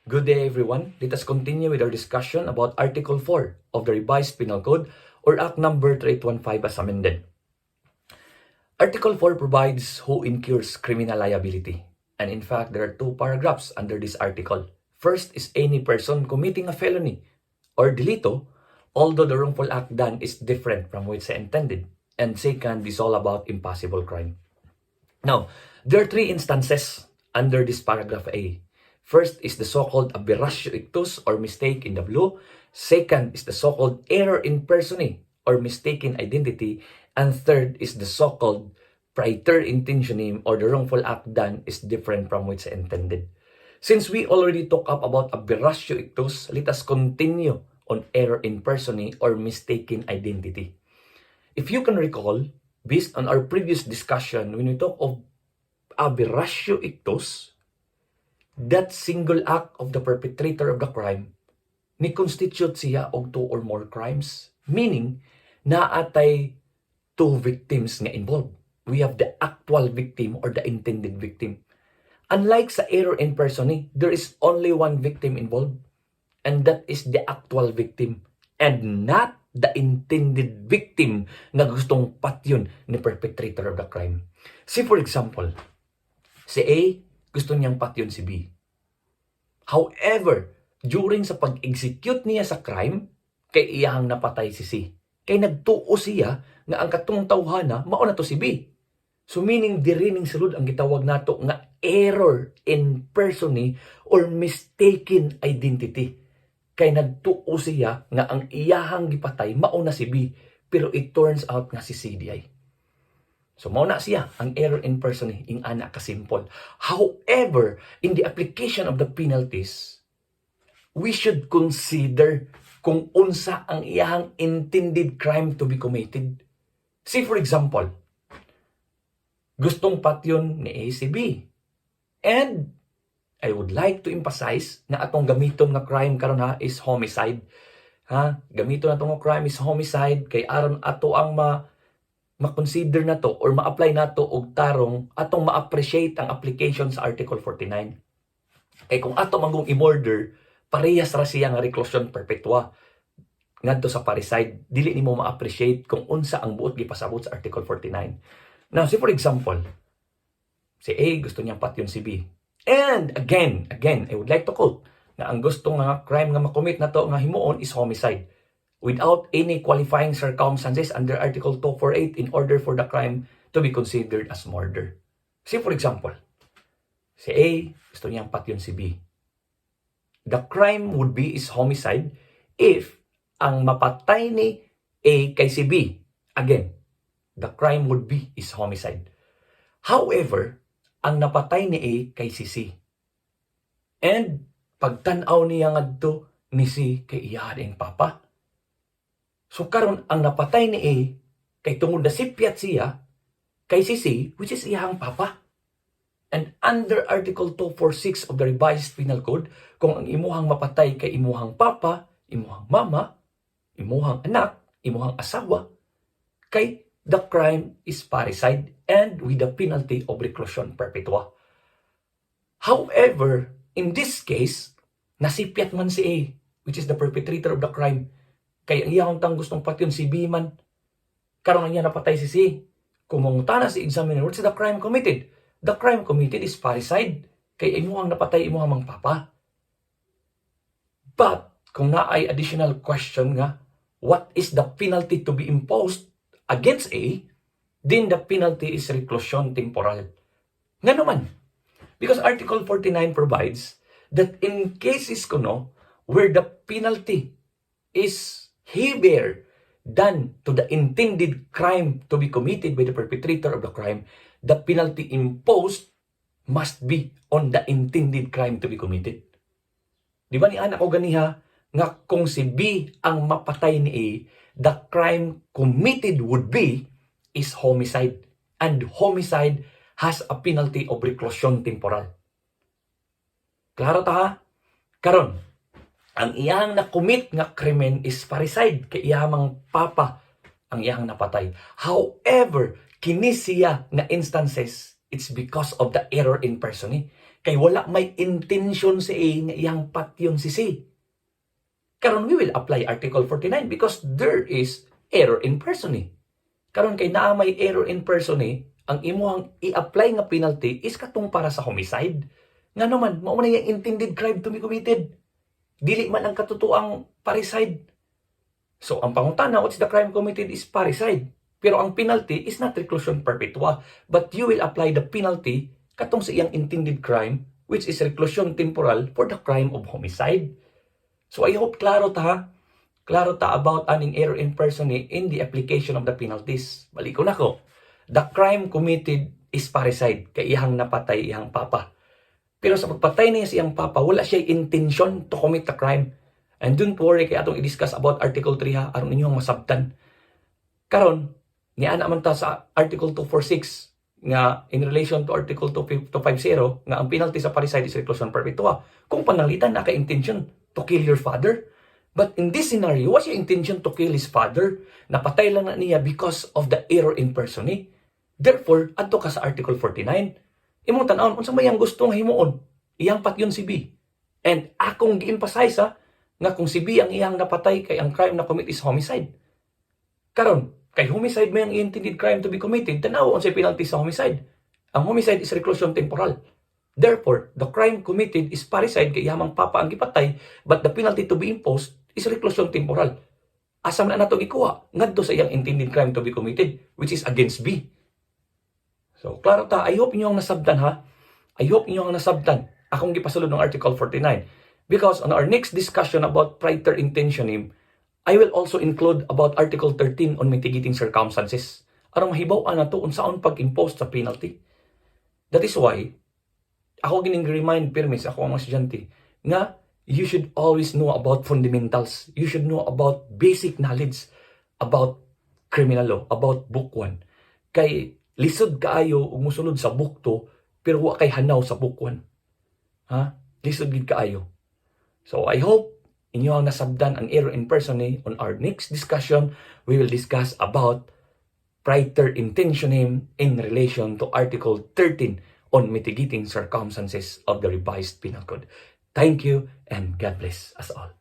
Good day everyone. Let us continue with our discussion about Article 4 of the Revised Penal Code or Act Number 3815 as amended. Article 4 provides who incurs criminal liability. And in fact, there are two paragraphs under this article. First is any person committing a felony or delito, although the wrongful act done is different from what is intended. And second is all about impossible crime. Now, there are three instances under this paragraph A. First is the so-called aberratio ictus or mistake in the blue. Second is the so-called error in personae or mistaken identity. And third is the so-called praeter intentionem or the wrongful act done is different from what's intended. Since we already talked up about aberratio ictus, let us continue on error in personae or mistaken identity. If you can recall, based on our previous discussion, when we talk of aberratio ictus, that single act of the perpetrator of the crime ni constitute siya og two or more crimes, meaning naatay two victims nga involved. We have the actual victim or the intended victim. Unlike sa error in personae, there is only one victim involved, and that is the actual victim and not the intended victim na gustong patyon ni perpetrator of the crime. See for example, si A gusto niyang patyon si B. However, during sa pag-execute niya sa crime, kay iyahang napatay si C. Kay nagtuo siya nga ang katong tawhana mao na to si B. So meaning diri ning sulod ang gitawag nato nga error in personae or mistaken identity. Kay nagtuo siya nga ang iyahang gipatay mao na si B, pero it turns out nga si C di ay. So, mao na siya ang error in personae, ing ana ka simple. However, in the application of the penalties, we should consider kung unsa ang iyang intended crime to be committed. See for example, gustong patyon ni A si B. And I would like to emphasize na atong gamiton nga crime karon ha is homicide. Ha? Gamiton atong nga crime is homicide kay aron ato ang ma-consider na to or ma-apply na to og tarong atong ma-appreciate ang application sa Article 49. Kay kung ato manggong i-murder, parehas ra siya nga reclusion perpetua ngadto sa parricide, dili nimo ma-appreciate kung unsa ang buot gipasabot sa Article 49. Now, see for example, si A gusto niyang patyon si B. And again, I would like to quote na ang gusto nga crime nga makomit na to nga himuon is homicide, without any qualifying circumstances under Article 248 in order for the crime to be considered as murder. See for example, si A, gusto niyang patyon si B. The crime would be is homicide if ang mapatay ni A kay si B. Again, the crime would be is homicide. However, ang napatay ni A kay si C. And pagtanaw niya ngadto ni C kay iya ding papa. So karon ang napatay ni A kay tungod na sipyat siya kay si C, which is iyang papa. And under Article 246 of the Revised Penal Code, kung ang imuhang mapatay kay imuhang papa, imuhang mama, imuhang anak, imuhang asawa, kay the crime is parricide and with the penalty of reclusion perpetua. However, in this case, nasipyat man si A, which is the perpetrator of the crime, kay ang iyang tang gustong patyon si B man, karon niya napatay si C. Kung mangutana si examiner, what's the crime committed? The crime committed is parricide, kay imuhang napatay imuhang mang papa. But kung naay additional question nga, what is the penalty to be imposed against A? Then the penalty is reclusion temporal. Nga naman, because Article 49 provides that in cases kuno where the penalty is heavier than to the intended crime to be committed by the perpetrator of the crime, the penalty imposed must be on the intended crime to be committed. Di ba ni anak ko ganiha nga kung si B ang mapatay ni A, the crime committed would be is homicide. And homicide has a penalty of reclusion temporal. Klaro ta ha? Karon, ang iyang na-commit nga krimen is parricide, kay iyang papa ang iyang napatay. However, kini siya na instances, it's because of the error in personae. Kay wala may intention si A nga iyang patyon si C. Karon we will apply Article 49 because there is error in personae. Karon kay naa may error in personae, ang imuhang i-apply nga penalty is katong para sa homicide. Nga naman, mao na yung intended crime to be committed. Dili man ang katotoang parricide. So, ang pangutana, what's the crime committed is parricide. Pero ang penalty is not reclusion perpetua, but you will apply the penalty katong sa iyang intended crime, which is reclusion temporal for the crime of homicide. So, I hope klaro ta ha? Klaro ta about aning error in personae in the application of the penalties. Balik ko na ko. The crime committed is parricide, kay iyang napatay iyang papa. Pero sa pagpatay niya sa iyang papa, wala siya intention to commit the crime. And don't worry, kaya atong i-discuss about Article 3 ha, aron inyong masabtan. Karon, niana man ta sa Article 246 nga in relation to Article 250 nga ang penalty sa parricide is reclusion perpetua. Kung panalitan na ka-intention to kill your father. But in this scenario, what's your intention to kill his father? Napatay lang na niya because of the error in personae. Therefore, adto ka sa Article 49. Imong tan-awon unsa may ang gustong himuon? Iyang patyon si B. And akong gi-emphasize nga kung si B ang iyang napatay kay ang crime na commit is homicide. Karon, kay homicide may ang intended crime to be committed, tanaw unsay penalty sa homicide. Ang homicide is reclusion temporal. Therefore, the crime committed is parricide kay iyang papa ang gipatay, but the penalty to be imposed is reclusion temporal. Asa man nato gikuha ngadto sa iyang intended crime to be committed, which is against B. So, klaro ta, I hope inyo ang nasabtan ha. I hope inyo ang nasabtan. Akong gipasulod ng Article 49. Because on our next discussion about praeter intentionem, I will also include about Article 13 on mitigating circumstances. Aron mahibaw-an nato unsaon pag-impose sa penalty. That is why, ako gining-remind pirmis, ako ang mga estudyante, nga you should always know about fundamentals. You should know about basic knowledge about criminal law, about Book 1. Kay lisod kaayo ug mosulod sa book 2, pero wa kay hanaw sa book 1. Ha? Lisod gid kaayo. So I hope inyo ang nasabdan ang error in personae. On our next discussion, we will discuss about praeter intentionem in relation to Article 13 on mitigating circumstances of the revised Penal Code. Thank you and God bless us all.